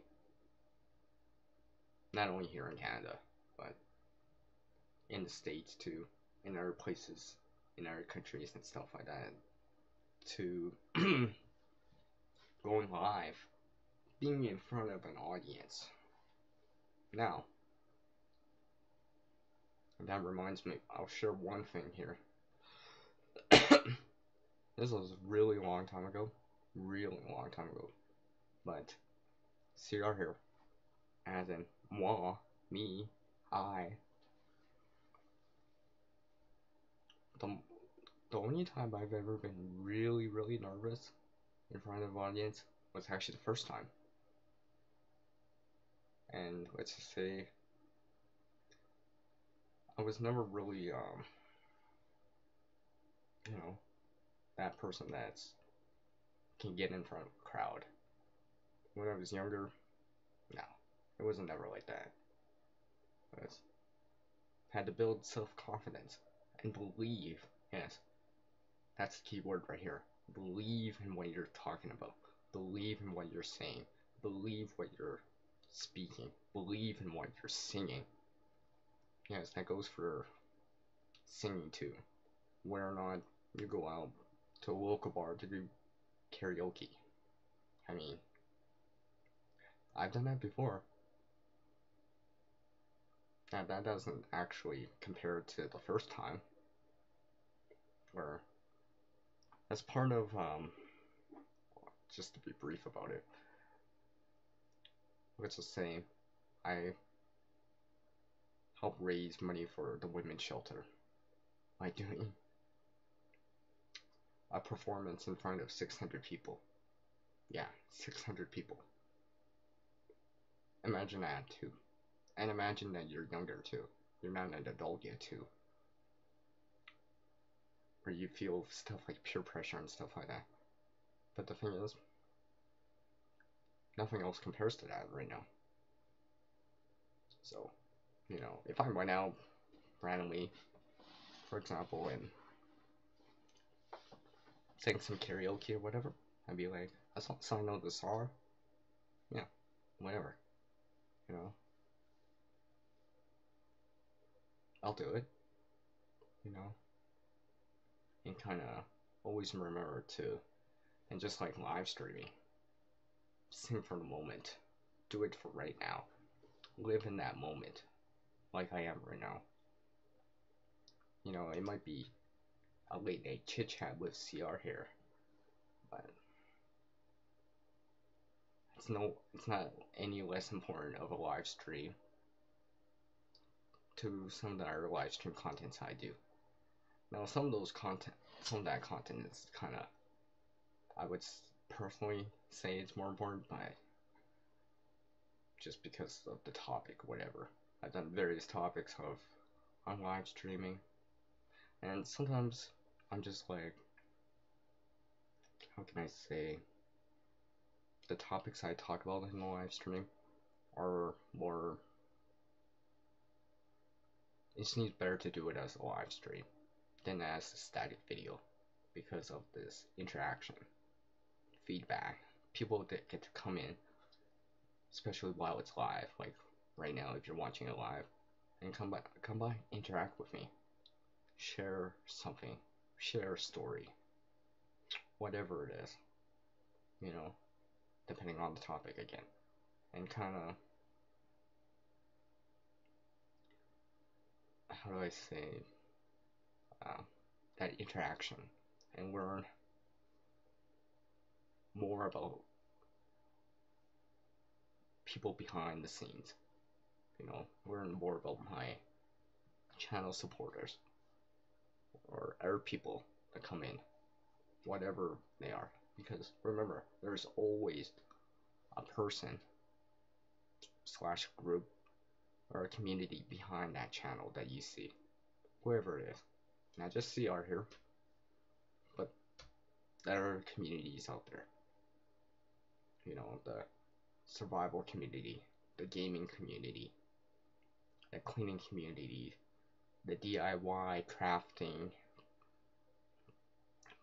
Not only here in Canada, but in the States too, in other places, in other countries and stuff like that. To going live, being in front of an audience. Now, that reminds me, I'll share one thing here. This was a really long time ago. But, see are here. As in, moi, me, I. The only time I've ever been really, really nervous in front of an audience was actually the first time. And let's just say, I was never really, you know, that person that's can get in front of a crowd. When I was younger, no, it wasn't never like that. I had to build self-confidence and believe. Yes, that's the key word right here. Believe in what you're talking about. Believe in what you're saying. Believe what you're speaking. Believe in what you're singing. Yes, that goes for singing too. Whether or not you go out to a local bar to do karaoke. I mean, I've done that before. Now, that doesn't actually compare to the first time. Where, as part of, just to be brief about it, let's just say I help raise money for the women's shelter by doing a performance in front of 600 people. Yeah, 600 people. Imagine that too. And imagine that you're younger too. you're not an adult yet too, where you feel stuff like peer pressure and stuff like that. But the thing is, nothing else compares to that right now. So, you know, if I went out randomly, for example, and sang some karaoke or whatever, I'd be like, so I know the song, yeah, whatever, you know, I'll do it, you know, and kind of always remember to, and just like live streaming, sing for the moment, do it for right now, live in that moment, like I am right now. You know, it might be a late night chit chat with CR here, but it's not any less important of a live stream to some of the other live stream contents I do. Now, some of that content is kind of, I would personally say it's more important, but just because of the topic, whatever. I've done various topics of on live streaming, and sometimes I'm just like, how can I say, the topics I talk about in the live stream are more, it seems better to do it as a live stream than as a static video because of this interaction, feedback, people that get to come in, especially while it's live, like right now if you're watching it live, and come by, interact with me, share something, share a story, whatever it is, you know, depending on the topic again, and kind of, how do I say, that interaction, and learn more about people behind the scenes, you know, learn more about my channel supporters or other people that come in, whatever they are, because remember, there's always a person slash group or a community behind that channel that you see, whoever it is, not just CR here, but there are communities out there, you know, the survival community, the gaming community, the cleaning community, the DIY crafting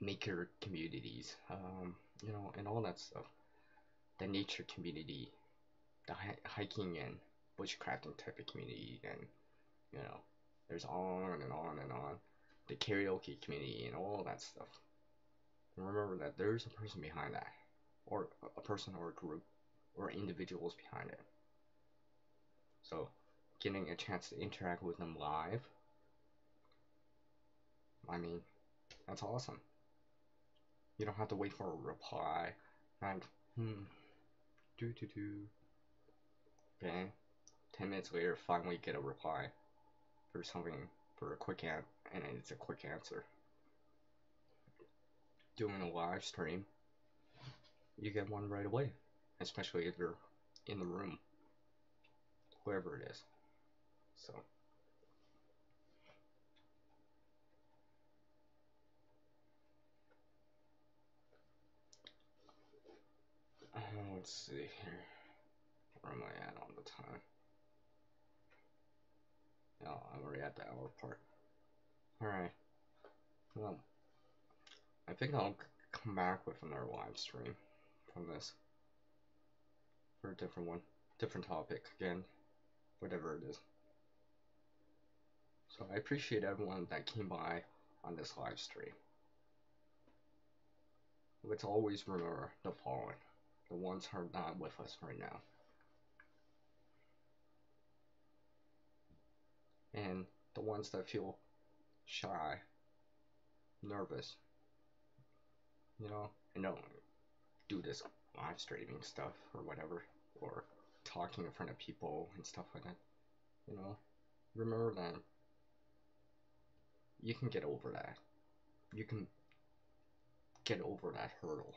maker communities, you know, and all that stuff, the nature community, the hiking and bushcrafting type of community, and you know, there's on and on and on, the karaoke community and all that stuff. And remember that there's a person behind that, or a person or a group or individuals behind it. So getting a chance to interact with them live, I mean, that's awesome. You don't have to wait for a reply, like, okay, 10 minutes later, finally get a reply for something, for a quick and it's a quick answer. Doing a live stream, you get one right away, especially if you're in the room, wherever it is. So, let's see here. Where am I at on the time? Oh, I'm already at the hour part. Alright. Well, I think I'll come back with another live stream from this. For a different one. Different topic, again. Whatever it is. So I appreciate everyone that came by on this live stream. Let's always remember the fallen. The ones who are not with us right now. And the ones that feel shy, nervous, you know, and don't do this live streaming stuff or whatever, or talking in front of people and stuff like that, you know, remember that you can get over that. You can get over that hurdle.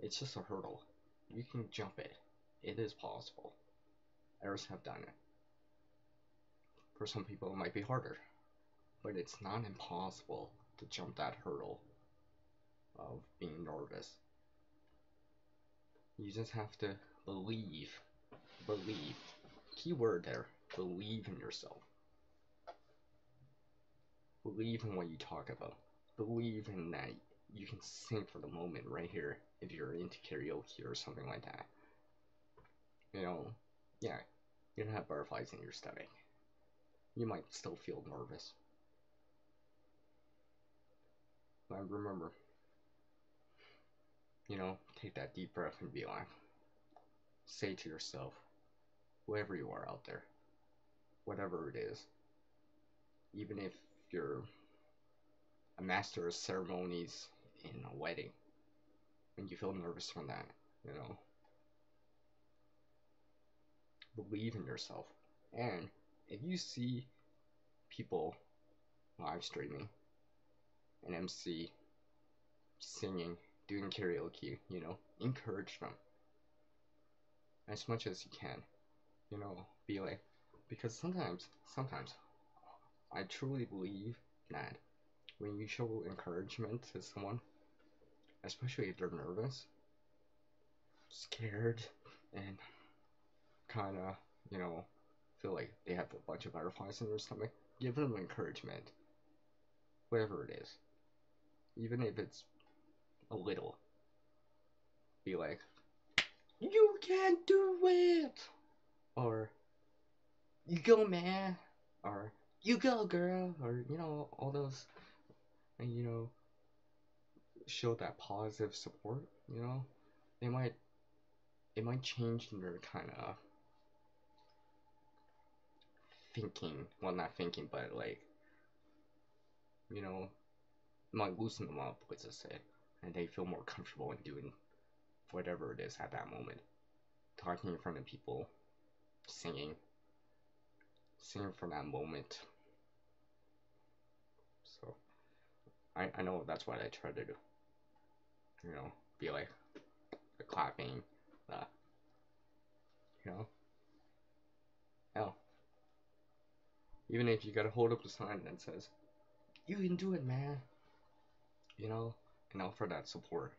It's just a hurdle. You can jump it. It is possible. Others have done it. For some people, it might be harder, but it's not impossible to jump that hurdle of being nervous. You just have to believe. Believe. Key word there. Believe in yourself. Believe in what you talk about. Believe in that you can sing for the moment right here if you're into karaoke or something like that. You know, yeah, you don't have butterflies in your stomach. You might still feel nervous. But remember, take that deep breath and be like, say to yourself, whoever you are out there, whatever it is, even if you're a master of ceremonies in a wedding, and you feel nervous from that, believe in yourself. And if you see people live streaming, an MC singing, doing karaoke, encourage them as much as you can. Be like, because sometimes I truly believe that when you show encouragement to someone, especially if they're nervous, scared, and kind of, feel like they have a bunch of butterflies in their stomach, give them encouragement, whatever it is, even if it's a little. Be like, you can do it, or you go, man, or you go, girl, or all those, and show that positive support. It might change your kind of thinking. Well, not thinking, but like, might loosen them up, let's just say, and they feel more comfortable in doing whatever it is at that moment. Talking in front of people, singing for that moment. So, I know that's what I try to do. Be like, the clapping, hell, even if you gotta hold up a sign that says, you can do it, man, and offer that support,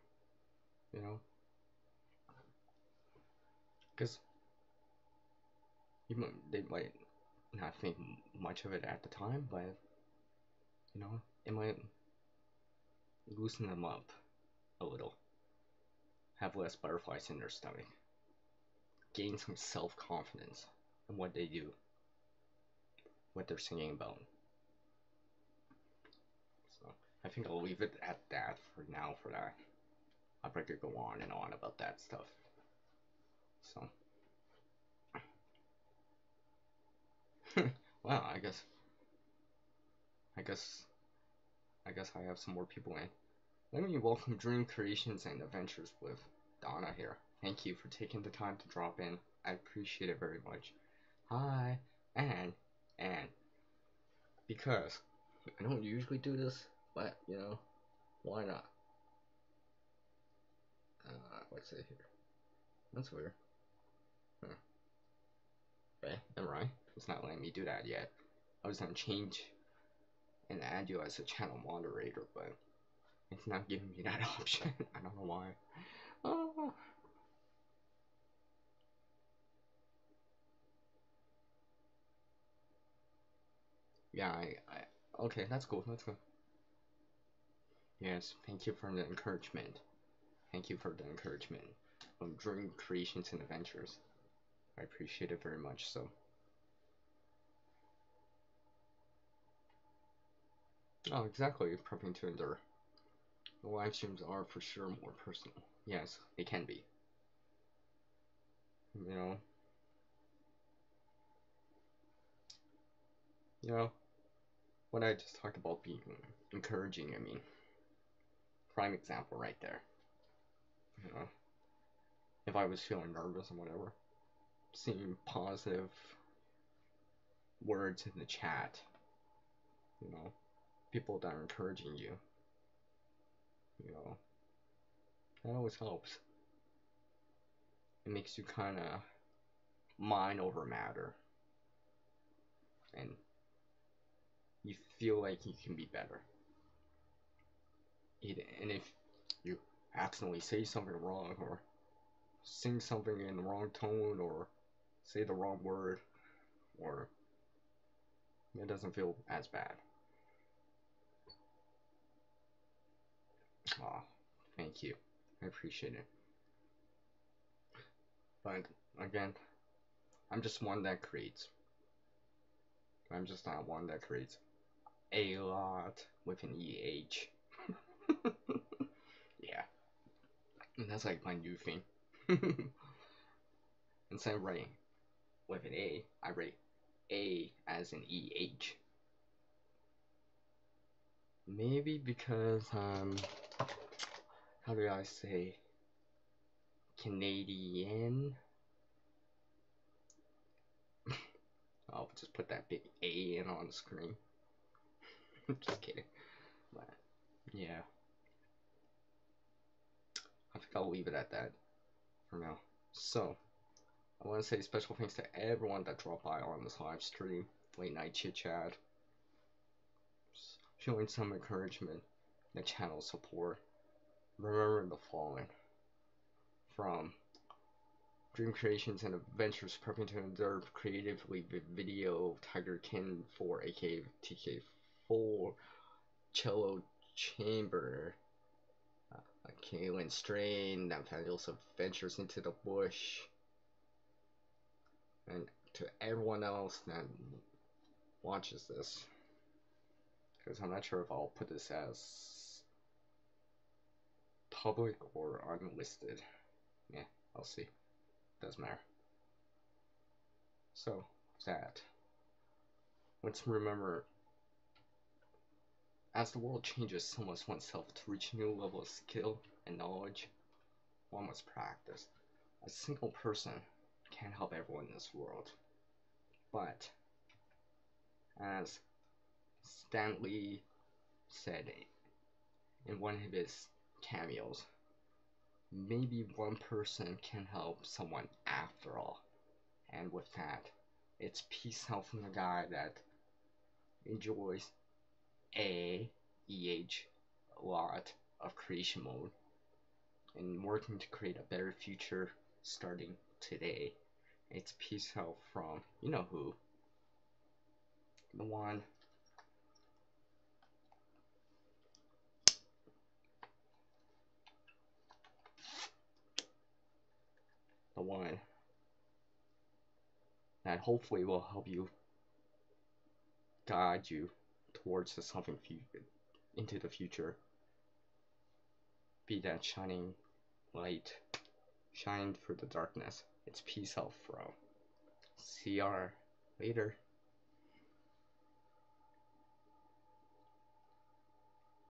because they might not think much of it at the time, but it might loosen them up a little, have less butterflies in their stomach, gain some self-confidence in what they do, what they're singing about. So I think I'll leave it at that for now for that. I could go on and on about that stuff. So wow, I guess I have some more people in. Let me welcome Dream Creations and Adventures with Donna here. Thank you for taking the time to drop in. I appreciate it very much. Hi, and because I don't usually do this, but why not? What's it here? That's weird. Huh. Okay, never mind. It's not letting me do that yet. I was gonna change and add you as a channel moderator, but it's not giving me that option. I don't know why. Oh. Yeah, okay, that's cool. Yes, thank you for the encouragement. Thank you for the encouragement from Dream Creations and Adventures. I appreciate it very much. So, oh, exactly. Prepping to endure. The live streams are for sure more personal. Yes, they can be. What I just talked about being encouraging. I mean, prime example right there. If I was feeling nervous and whatever, seeing positive words in the chat, people that are encouraging you, that always helps. It makes you kind of mind over matter and you feel like you can be better. And if you accidentally say something wrong, or sing something in the wrong tone, or say the wrong word, or it doesn't feel as bad. Aw, thank you. I appreciate it. But again, I'm just one that creates. I'm just not one that creates a lot with an EH. Yeah, and that's like my new thing. Instead of writing with an A, I write A as an EH. Maybe because how do I say, Canadian? I'll just put that big A in on the screen. Just kidding. But yeah, I think I'll leave it at that for now. So, I want to say special thanks to everyone that dropped by on this live stream, late night chit chat, showing some encouragement, the channel support. Remember the following: from Dream Creations and Adventures prepping to observe creatively with video, Tiger Kin 4 aka TK4, Cello Chamber, Kaylin Strain, Nathaniel's Adventures into the Bush, and to everyone else that watches this, because I'm not sure if I'll put this as public or unlisted. Yeah, I'll see. Doesn't matter. So, that. Let's remember, as the world changes, so must oneself to reach a new level of skill and knowledge. One must practice. A single person can't help everyone in this world. But, as Stan Lee said in one of his cameos, maybe one person can help someone after all. And with that, it's peace out from the guy that enjoys a lot of creation mode and working to create a better future starting today. It's peace out from, you know who, the one that hopefully will help you, guide you towards the something into the future. Be that shining light, shine through the darkness. It's peace out from. See ya later.